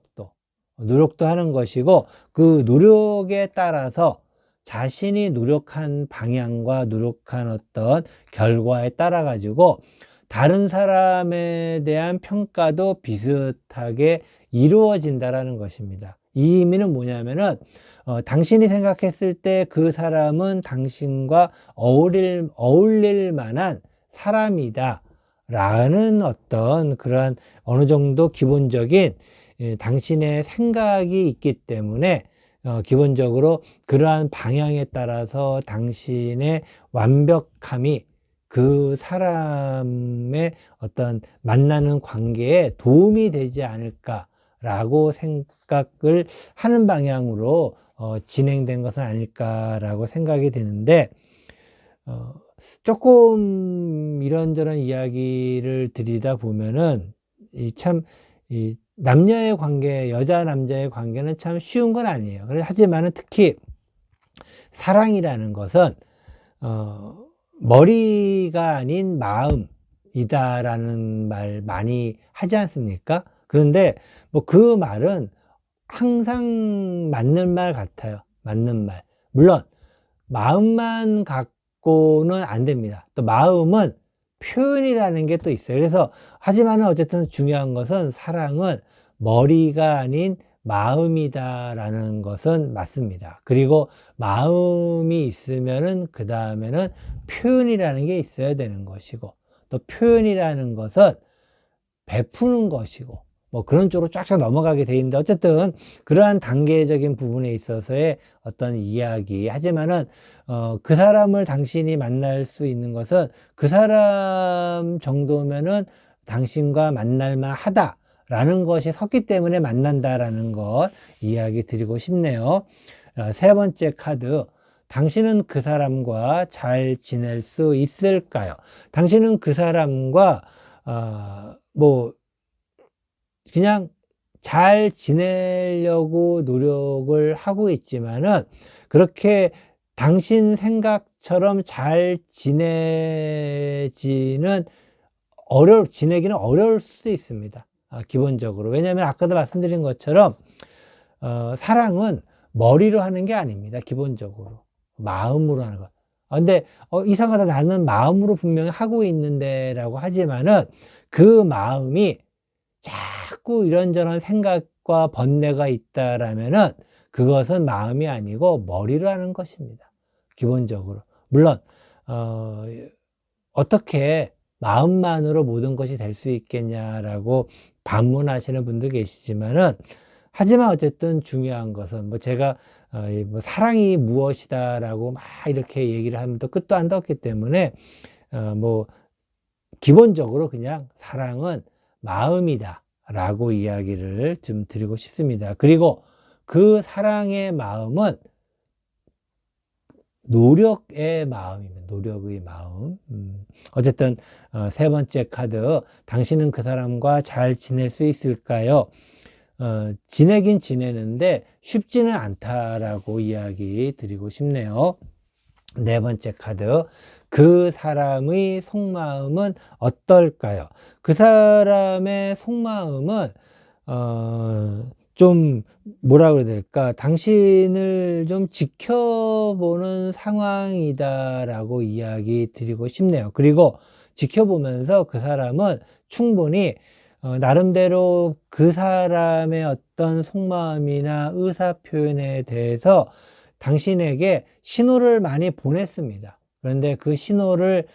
노력도 하는 것이고, 그 노력에 따라서 자신이 노력한 방향과 노력한 어떤 결과에 따라 가지고 다른 사람에 대한 평가도 비슷하게 이루어진다라는 것입니다. 이 의미는 뭐냐면은 당신이 생각했을 때 그 사람은 당신과 어울릴 만한 사람이다 라는 어떤 그러한 어느 정도 기본적인 당신의 생각이 있기 때문에 기본적으로 그러한 방향에 따라서 당신의 완벽함이 그 사람의 어떤 만나는 관계에 도움이 되지 않을까라고 생각을 하는 방향으로 진행된 것은 아닐까라고 생각이 되는데, 조금 이런저런 이야기를 드리다 보면은 이 남녀의 관계, 여자 남자의 관계는 참 쉬운 건 아니에요. 하지만은 특히 사랑이라는 것은 머리가 아닌 마음이다라는 말 많이 하지 않습니까? 그런데 뭐 그 말은 항상 맞는 말 같아요. 맞는 말. 물론 마음만 갖고는 안 됩니다. 또 마음은 표현이라는 게 또 있어요. 그래서 하지만은 어쨌든 중요한 것은 사랑은 머리가 아닌 마음이다라는 것은 맞습니다. 그리고 마음이 있으면은 그 다음에는 표현이라는 게 있어야 되는 것이고, 또 표현이라는 것은 베푸는 것이고, 뭐 그런 쪽으로 쫙쫙 넘어가게 돼 있는데, 어쨌든 그러한 단계적인 부분에 있어서의 어떤 이야기. 하지만은 그 사람을 당신이 만날 수 있는 것은 그 사람 정도면은 당신과 만날만 하다라는 것이 섰기 때문에 만난다라는 것 이야기 드리고 싶네요. 세 번째 카드. 당신은 그 사람과 잘 지낼 수 있을까요? 당신은 그 사람과 뭐 그냥 잘 지내려고 노력을 하고 있지만은 그렇게 당신 생각처럼 잘 지내기는 어려울 수도 있습니다. 기본적으로. 왜냐하면 아까도 말씀드린 것처럼 사랑은 머리로 하는 게 아닙니다. 기본적으로. 마음으로 하는 것. 근데 이상하다, 나는 마음으로 분명히 하고 있는데 라고 하지만은 그 마음이 자꾸 이런저런 생각과 번뇌가 있다라면은 그것은 마음이 아니고 머리로 하는 것입니다. 기본적으로. 물론 어떻게 마음만으로 모든 것이 될 수 있겠냐라고 반문하시는 분도 계시지만은, 하지만 어쨌든 중요한 것은 뭐 제가 뭐 사랑이 무엇이다라고 막 이렇게 얘기를 하면 또 끝도 안 닿기 때문에 뭐 기본적으로 그냥 사랑은 마음이다 라고 이야기를 좀 드리고 싶습니다. 그리고 그 사랑의 마음은 노력의 마음입니다. 노력의 마음. 어쨌든 세 번째 카드. 당신은 그 사람과 잘 지낼 수 있을까요? 지내긴 지내는데 쉽지는 않다라고 이야기 드리고 싶네요. 네 번째 카드. 그 사람의 속마음은 어떨까요? 그 사람의 속마음은 좀 뭐라 그래야 될까? 당신을 좀 지켜보는 상황이다라고 이야기 드리고 싶네요. 그리고 지켜보면서 그 사람은 충분히 나름대로 그 사람의 어떤 속마음이나 의사 표현에 대해서 당신에게 신호를 많이 보냈습니다. 그런데 그 신호를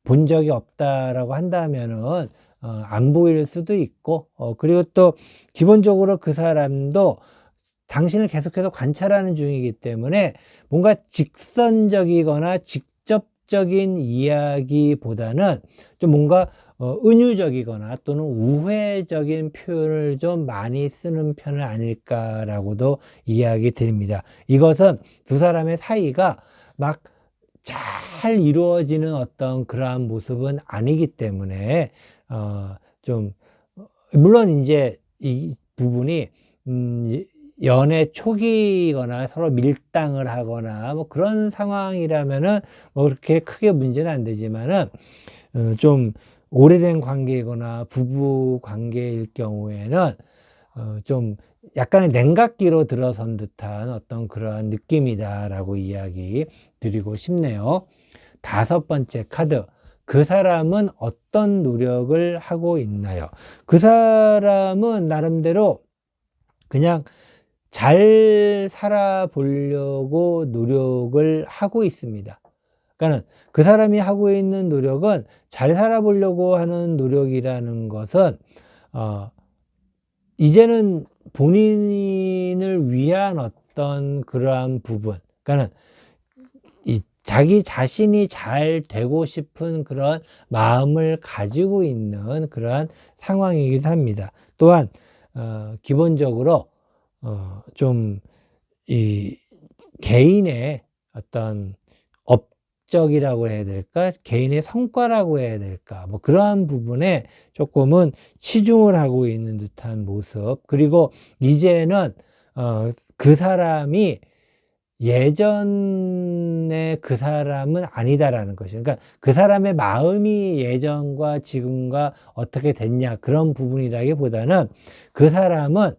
본 적이 없다라고 한다면은 안 보일 수도 있고, 그리고 또 기본적으로 그 사람도 당신을 계속해서 관찰하는 중이기 때문에 뭔가 직선적이거나 직접적인 이야기보다는 좀 뭔가 은유적이거나 또는 우회적인 표현을 좀 많이 쓰는 편은 아닐까라고도 이야기 드립니다. 이것은 두 사람의 사이가 막 잘 이루어지는 어떤 그러한 모습은 아니기 때문에 좀 물론 이제 이 부분이 연애 초기거나 서로 밀당을 하거나 뭐 그런 상황이라면은 뭐 그렇게 크게 문제는 안 되지만은 좀 오래된 관계이거나 부부 관계일 경우에는 좀 약간의 냉각기로 들어선 듯한 어떤 그러한 느낌이다라고 이야기 드리고 싶네요. 5번째 카드. 그 사람은 어떤 노력을 하고 있나요? 그 사람은 나름대로 그냥 잘 살아보려고 노력을 하고 있습니다. 그러니까는 그 사람이 하고 있는 노력은 잘 살아보려고 하는 노력이라는 것은 이제는 본인을 위한 어떤 그러한 부분, 그러니까는 이 자기 자신이 잘 되고 싶은 그런 마음을 가지고 있는 그러한 상황이기도 합니다. 또한 기본적으로 좀 이 개인의 어떤 업적이라고 해야 될까? 개인의 성과라고 해야 될까? 뭐 그러한 부분에 조금은 치중을 하고 있는 듯한 모습. 그리고 이제는 그 사람이 예전에 그 사람은 아니다라는 것이죠. 그러니까 그 사람의 마음이 예전과 지금과 어떻게 됐냐 그런 부분이라기보다는 그 사람은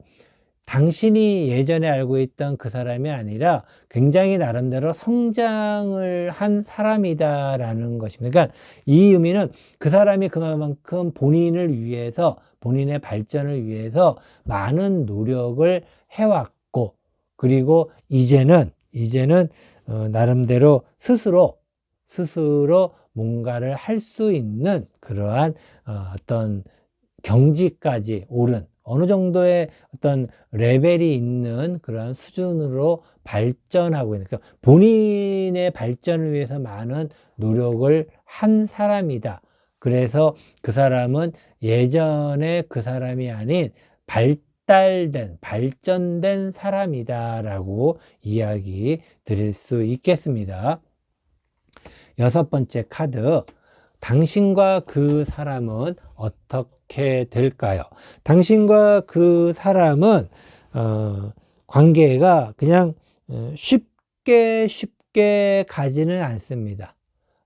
당신이 예전에 알고 있던 그 사람이 아니라 굉장히 나름대로 성장을 한 사람이다라는 것입니다. 그러니까 이 의미는 그 사람이 그만큼 본인을 위해서, 본인의 발전을 위해서 많은 노력을 해왔고, 그리고 이제는 나름대로 스스로 뭔가를 할 수 있는 그러한 어떤 경지까지 오른 어느 정도의 어떤 레벨이 있는 그러한 수준으로 발전하고 있는, 그러니까 본인의 발전을 위해서 많은 노력을 한 사람이다. 그래서 그 사람은 예전에 그 사람이 아닌 발전된 사람이다라고 이야기 드릴 수 있겠습니다. 6번째 카드. 당신과 그 사람은 어떻게 될까요? 당신과 그 사람은 관계가 그냥 쉽게 가지는 않습니다.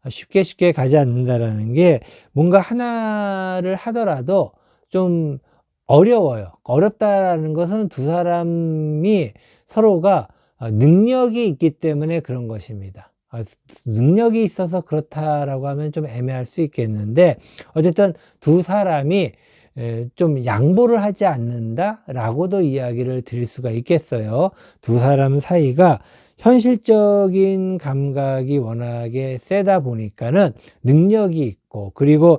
쉽게 가지 않는다라는 게 뭔가 하나를 하더라도 좀 어려워요. 어렵다라는 것은 두 사람이 서로가 능력이 있기 때문에 그런 것입니다. 능력이 있어서 그렇다라고 하면 좀 애매할 수 있겠는데, 어쨌든 두 사람이 좀 양보를 하지 않는다라고도 이야기를 드릴 수가 있겠어요. 두 사람 사이가 현실적인 감각이 워낙에 세다 보니까는 능력이 있고, 그리고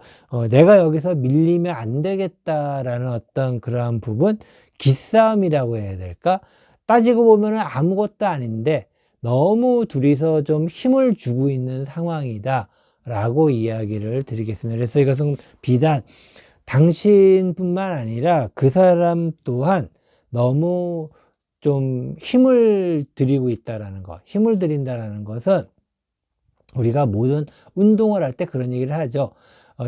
내가 여기서 밀리면 안 되겠다라는 어떤 그러한 부분, 기싸움이라고 해야 될까? 따지고 보면은 아무것도 아닌데 너무 둘이서 좀 힘을 주고 있는 상황이다 라고 이야기를 드리겠습니다. 그래서 이것은 비단 당신뿐만 아니라 그 사람 또한 너무 좀 힘을 들이고 있다라는 것. 힘을 들인다라는 것은 우리가 모든 운동을 할 때 그런 얘기를 하죠.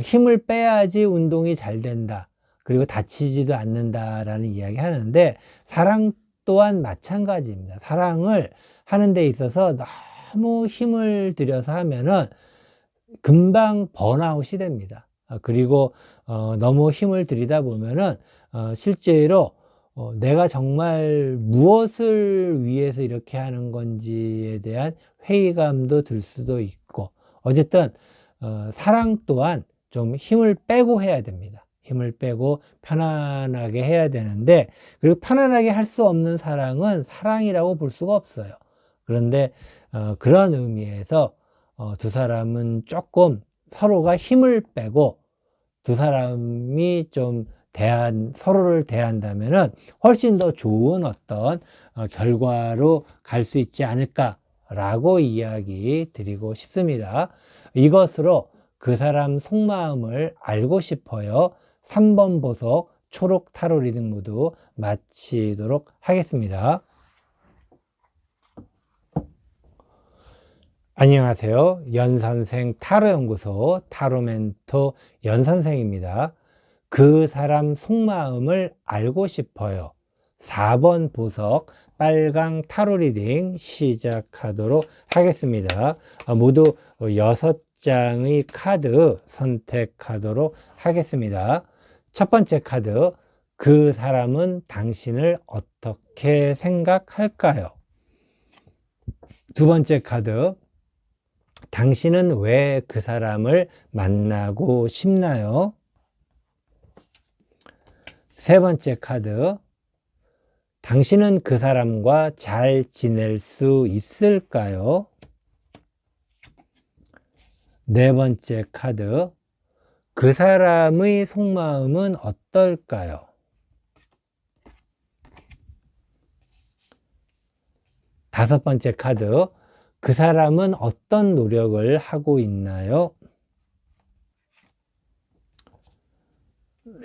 힘을 빼야지 운동이 잘 된다. 그리고 다치지도 않는다라는 이야기 하는데, 사랑 또한 마찬가지입니다. 사랑을 하는 데 있어서 너무 힘을 들여서 하면은 금방 번아웃이 됩니다. 그리고 너무 힘을 들이다 보면은 실제로 내가 정말 무엇을 위해서 이렇게 하는 건지에 대한 회의감도 들 수도 있고, 어쨌든 사랑 또한 좀 힘을 빼고 해야 됩니다. 힘을 빼고 편안하게 해야 되는데, 그리고 편안하게 할 수 없는 사랑은 사랑이라고 볼 수가 없어요. 그런데 그런 의미에서 두 사람은 조금 서로가 힘을 빼고 두 사람이 좀 서로를 대한다면은 훨씬 더 좋은 어떤 결과로 갈 수 있지 않을까라고 이야기 드리고 싶습니다. 이것으로 그 사람 속마음을 알고 싶어요. 3번 보석 초록 타로 리딩 모두 마치도록 하겠습니다. 안녕하세요. 연선생 타로연구소 타로멘토 연선생입니다. 그 사람 속마음을 알고 싶어요. 4번 보석 빨강 타로 리딩 시작하도록 하겠습니다. 모두 6장의 카드 선택하도록 하겠습니다. 첫 번째 카드, 그 사람은 당신을 어떻게 생각할까요? 두 번째 카드, 당신은 왜 그 사람을 만나고 싶나요? 세 번째 카드, 당신은 그 사람과 잘 지낼 수 있을까요? 네 번째 카드, 그 사람의 속마음은 어떨까요? 다섯 번째 카드, 그 사람은 어떤 노력을 하고 있나요?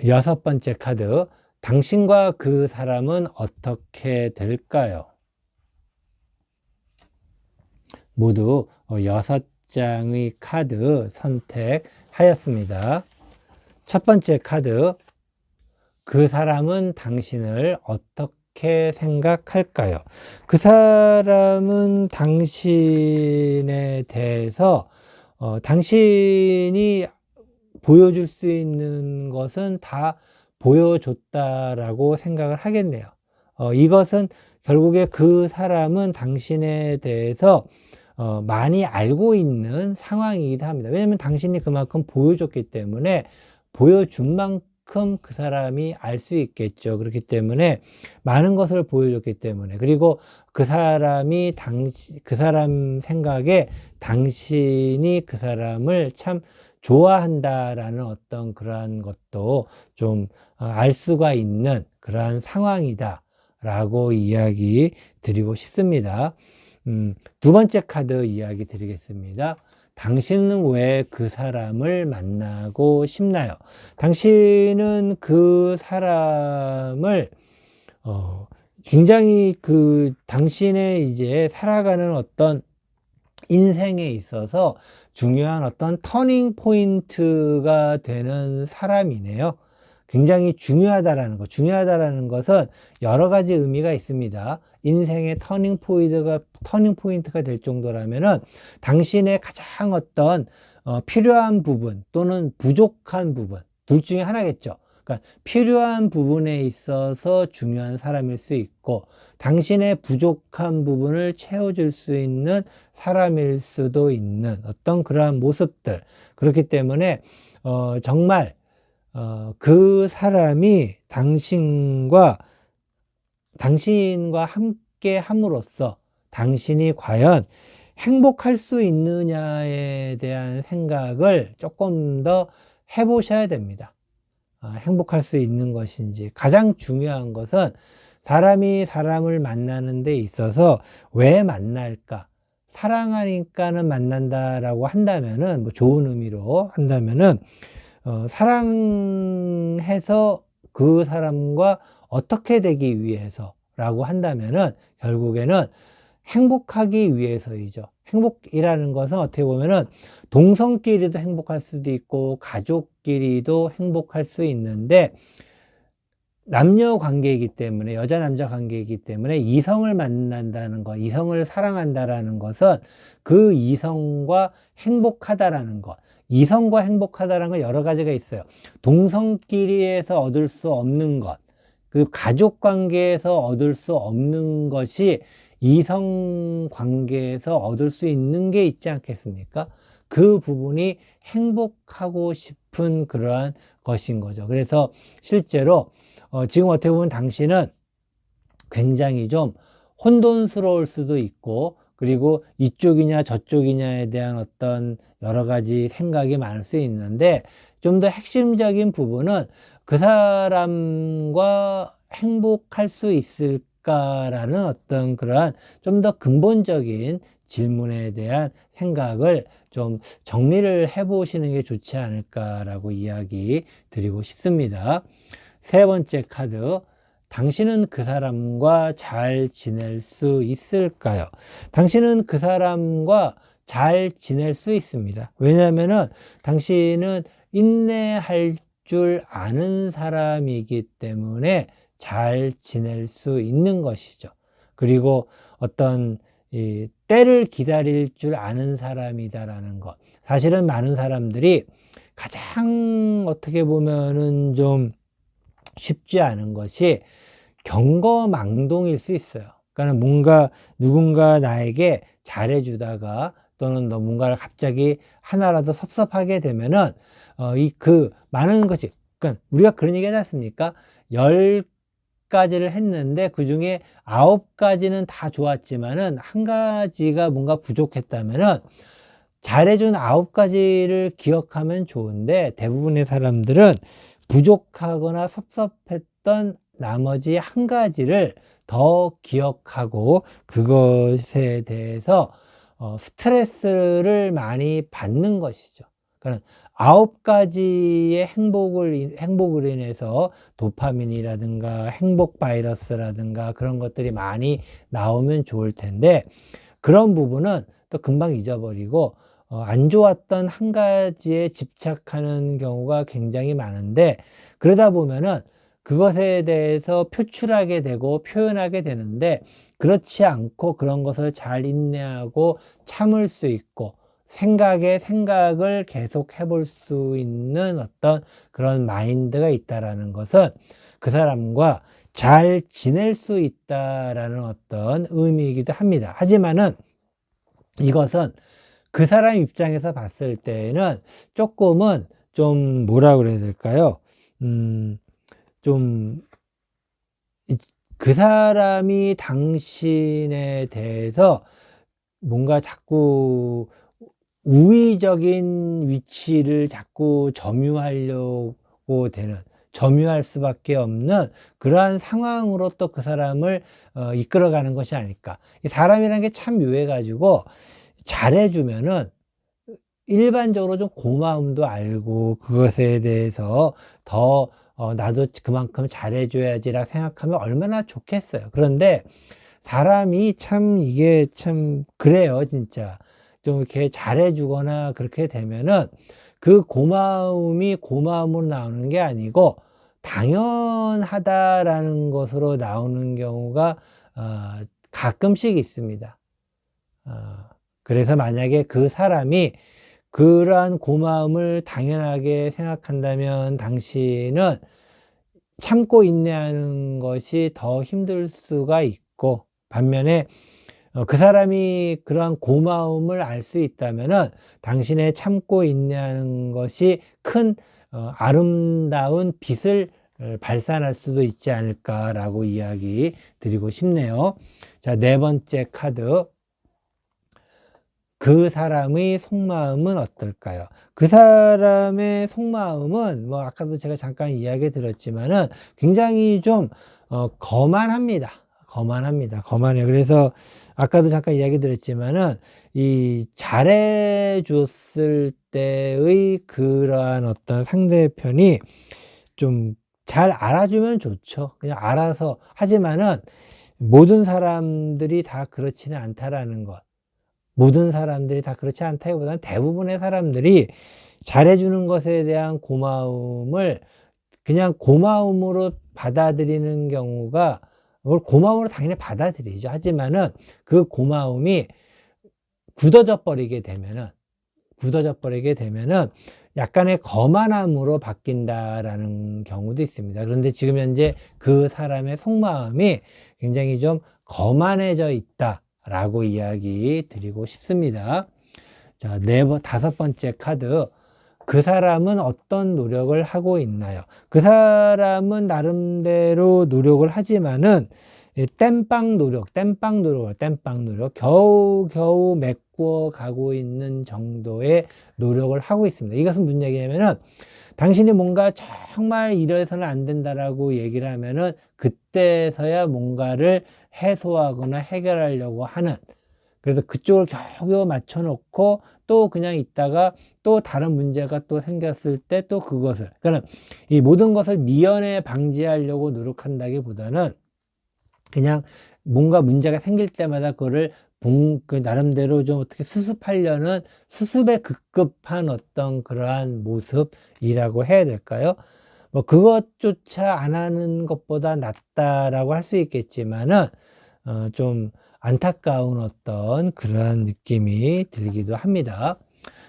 여섯 번째 카드, 당신과 그 사람은 어떻게 될까요? 모두 6장의 카드 선택하였습니다. 첫 번째 카드, 그 사람은 당신을 어떻게 생각할까요? 그 사람은 당신에 대해서 당신이 보여줄 수 있는 것은 다 보여줬다라고 생각을 하겠네요. 이것은 결국에 그 사람은 당신에 대해서 많이 알고 있는 상황이기도 합니다. 왜냐하면 당신이 그만큼 보여줬기 때문에 보여준 만큼 그 사람이 알 수 있겠죠. 그렇기 때문에 많은 것을 보여줬기 때문에, 그리고 그 사람이 그 사람 생각에 당신이 그 사람을 참 좋아한다라는 어떤 그러한 것도 좀 알 수가 있는 그러한 상황이다 라고 이야기 드리고 싶습니다. 두 번째 카드 이야기 드리겠습니다. 당신은 왜 그 사람을 만나고 싶나요? 당신은 그 사람을 굉장히 당신의 이제 살아가는 어떤 인생에 있어서 중요한 어떤 터닝 포인트가 되는 사람이네요. 굉장히 중요하다라는 것. 중요하다라는 것은 여러 가지 의미가 있습니다. 인생의 터닝 포인트가 될 정도라면은 당신의 가장 어떤 필요한 부분 또는 부족한 부분, 둘 중에 하나겠죠. 그러니까 필요한 부분에 있어서 중요한 사람일 수 있고, 당신의 부족한 부분을 채워줄 수 있는 사람일 수도 있는 어떤 그러한 모습들. 그렇기 때문에 정말 그 사람이 당신과 함께 함으로써 당신이 과연 행복할 수 있느냐에 대한 생각을 조금 더 해보셔야 됩니다. 행복할 수 있는 것인지. 가장 중요한 것은 사람이 사람을 만나는 데 있어서 왜 만날까? 사랑하니까는 만난다라고 한다면은, 뭐 좋은 의미로 한다면은, 사랑해서 그 사람과 어떻게 되기 위해서 라고 한다면은 결국에는 행복하기 위해서이죠. 행복이라는 것은 어떻게 보면은 동성끼리도 행복할 수도 있고 가족끼리도 행복할 수 있는데, 남녀 관계이기 때문에, 여자 남자 관계이기 때문에 이성을 만난다는 것, 이성을 사랑한다라는 것은 그 이성과 행복하다라는 것, 이성과 행복하다라는 건 여러 가지가 있어요. 동성끼리에서 얻을 수 없는 것, 그리고 가족 관계에서 얻을 수 없는 것이 이성 관계에서 얻을 수 있는 게 있지 않겠습니까? 그 부분이 행복하고 싶은 그러한 것인 거죠. 그래서 실제로 지금 어떻게 보면 당신은 굉장히 좀 혼돈스러울 수도 있고, 그리고 이쪽이냐 저쪽이냐에 대한 어떤 여러 가지 생각이 많을 수 있는데, 좀 더 핵심적인 부분은 그 사람과 행복할 수 있을까라는 어떤 그러한 좀 더 근본적인 질문에 대한 생각을 좀 정리를 해 보시는 게 좋지 않을까라고 이야기 드리고 싶습니다. 세 번째 카드. 당신은 그 사람과 잘 지낼 수 있을까요? 당신은 그 사람과 잘 지낼 수 있습니다. 왜냐하면은 당신은 인내할 줄 아는 사람이기 때문에 잘 지낼 수 있는 것이죠. 그리고 어떤 이 때를 기다릴 줄 아는 사람이다라는 것. 사실은 많은 사람들이 가장 어떻게 보면은 좀 쉽지 않은 것이 경거망동일 수 있어요. 그러니까 뭔가 누군가 나에게 잘해주다가 또는 너 뭔가를 갑자기 하나라도 섭섭하게 되면은 그 많은 것이, 그러니까 우리가 그런 얘기 하지 않습니까? 10가지를 했는데 그 중에 9가지는 다 좋았지만은 한 가지가 뭔가 부족했다면은 잘해준 9가지를 기억하면 좋은데 대부분의 사람들은 부족하거나 섭섭했던 나머지 한 가지를 더 기억하고 그것에 대해서 스트레스를 많이 받는 것이죠. 그러니까 9가지의 행복으로 인해서 도파민이라든가 행복 바이러스라든가 그런 것들이 많이 나오면 좋을 텐데 그런 부분은 또 금방 잊어버리고 안 좋았던 한 가지에 집착하는 경우가 굉장히 많은데 그러다 보면은 그것에 대해서 표출하게 되고 표현하게 되는데 그렇지 않고 그런 것을 잘 인내하고 참을 수 있고 생각을 계속 해볼 수 있는 어떤 그런 마인드가 있다라는 것은 그 사람과 잘 지낼 수 있다라는 어떤 의미이기도 합니다. 하지만은 이것은 그 사람 입장에서 봤을 때는 조금은 좀 뭐라 그래야 될까요? 좀 그 사람이 당신에 대해서 뭔가 자꾸 우위적인 위치를 자꾸 점유하려고 되는, 점유할 수밖에 없는 그러한 상황으로 또 그 사람을 이끌어가는 것이 아닐까. 이 사람이라는 게 참 묘해가지고 잘해주면은 일반적으로 좀 고마움도 알고 그것에 대해서 더 나도 그만큼 잘해줘야지라 생각하면 얼마나 좋겠어요. 그런데 사람이 참 이게 참 그래요, 진짜. 좀 이렇게 잘해주거나 그렇게 되면은 그 고마움이 고마움으로 나오는 게 아니고 당연하다라는 것으로 나오는 경우가 가끔씩 있습니다. 그래서 만약에 그 사람이 그러한 고마움을 당연하게 생각한다면 당신은 참고 인내하는 것이 더 힘들 수가 있고 반면에 그 사람이 그러한 고마움을 알 수 있다면은 당신의 참고 인내하는 것이 큰 아름다운 빛을 발산할 수도 있지 않을까라고 이야기 드리고 싶네요. 자, 네 번째 카드. 그 사람의 속마음은 어떨까요? 그 사람의 속마음은 뭐 아까도 제가 잠깐 이야기 드렸지만은 굉장히 좀 거만합니다. 거만해요. 그래서 아까도 잠깐 이야기 드렸지만은 이 잘해 줬을 때의 그러한 어떤 상대편이 좀 잘 알아주면 좋죠. 그냥 알아서 하지만은 모든 사람들이 다 그렇지는 않다라는 것. 모든 사람들이 다 그렇지 않다기보다는 대부분의 사람들이 잘해주는 것에 대한 고마움을 그냥 고마움으로 받아들이는 경우가, 그걸 고마움으로 당연히 받아들이죠. 하지만은 그 고마움이 굳어져 버리게 되면은 약간의 거만함으로 바뀐다라는 경우도 있습니다. 그런데 지금 현재 그 사람의 속마음이 굉장히 좀 거만해져 있다라고 이야기 드리고 싶습니다. 자, 다섯 번째 카드. 그 사람은 어떤 노력을 하고 있나요? 그 사람은 나름대로 노력을 하지만은 땜빵 노력, 겨우겨우 메꾸어 가고 있는 정도의 노력을 하고 있습니다. 이것은 무슨 얘기냐면은 당신이 뭔가 정말 이래서는 안 된다라고 얘기를 하면은 그때서야 뭔가를 해소하거나 해결하려고 하는, 그래서 그쪽을 겨우 맞춰 놓고 또 그냥 있다가 또 다른 문제가 또 생겼을 때 또 그것을, 그러니까 이 모든 것을 미연에 방지하려고 노력한다기보다는 그냥 뭔가 문제가 생길 때마다 그거를 그 나름대로 좀 어떻게 수습하려는 수습에 급급한 어떤 그러한 모습이라고 해야 될까요? 뭐 그것조차 안 하는 것보다 낫다라고 할 수 있겠지만은 좀 안타까운 어떤 그러한 느낌이 들기도 합니다.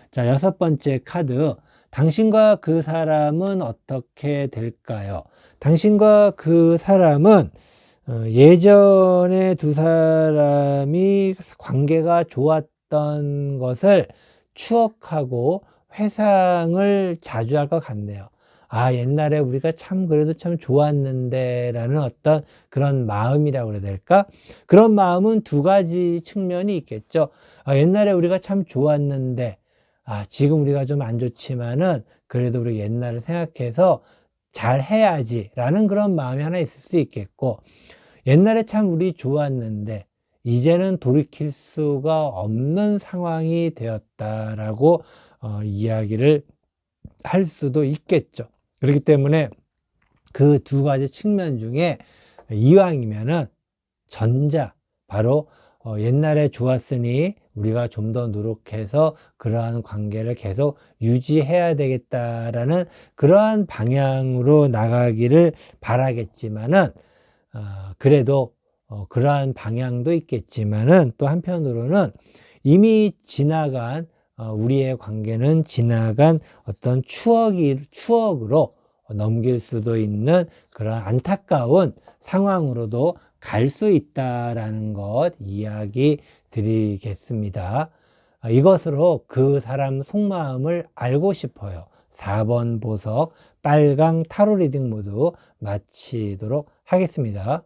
자, 6번째 카드. 당신과 그 사람은 어떻게 될까요? 당신과 그 사람은 예전에 두 사람이 관계가 좋았던 것을 추억하고 회상을 자주 할 것 같네요. 아, 옛날에 우리가 참 그래도 참 좋았는데 라는 어떤 그런 마음이라고 그래야 될까? 그런 마음은 두 가지 측면이 있겠죠. 아, 옛날에 우리가 참 좋았는데, 아, 지금 우리가 좀 안 좋지만은 그래도 우리 옛날을 생각해서 잘 해야지 라는 그런 마음이 하나 있을 수 있겠고, 옛날에 참 우리 좋았는데 이제는 돌이킬 수가 없는 상황이 되었다라고 이야기를 할 수도 있겠죠. 그렇기 때문에 그 두 가지 측면 중에 이왕이면은 전자, 바로 옛날에 좋았으니 우리가 좀 더 노력해서 그러한 관계를 계속 유지해야 되겠다라는 그러한 방향으로 나가기를 바라겠지만은, 그래도 그러한 방향도 있겠지만은 또 한편으로는 이미 지나간 우리의 관계는 지나간 어떤 추억으로 넘길 수도 있는 그런 안타까운 상황으로도 갈 수 있다라는 것 이야기 드리겠습니다. 이것으로 그 사람 속마음을 알고 싶어요. 4번 보석 빨강 타로 리딩 모두 마치도록 하겠습니다.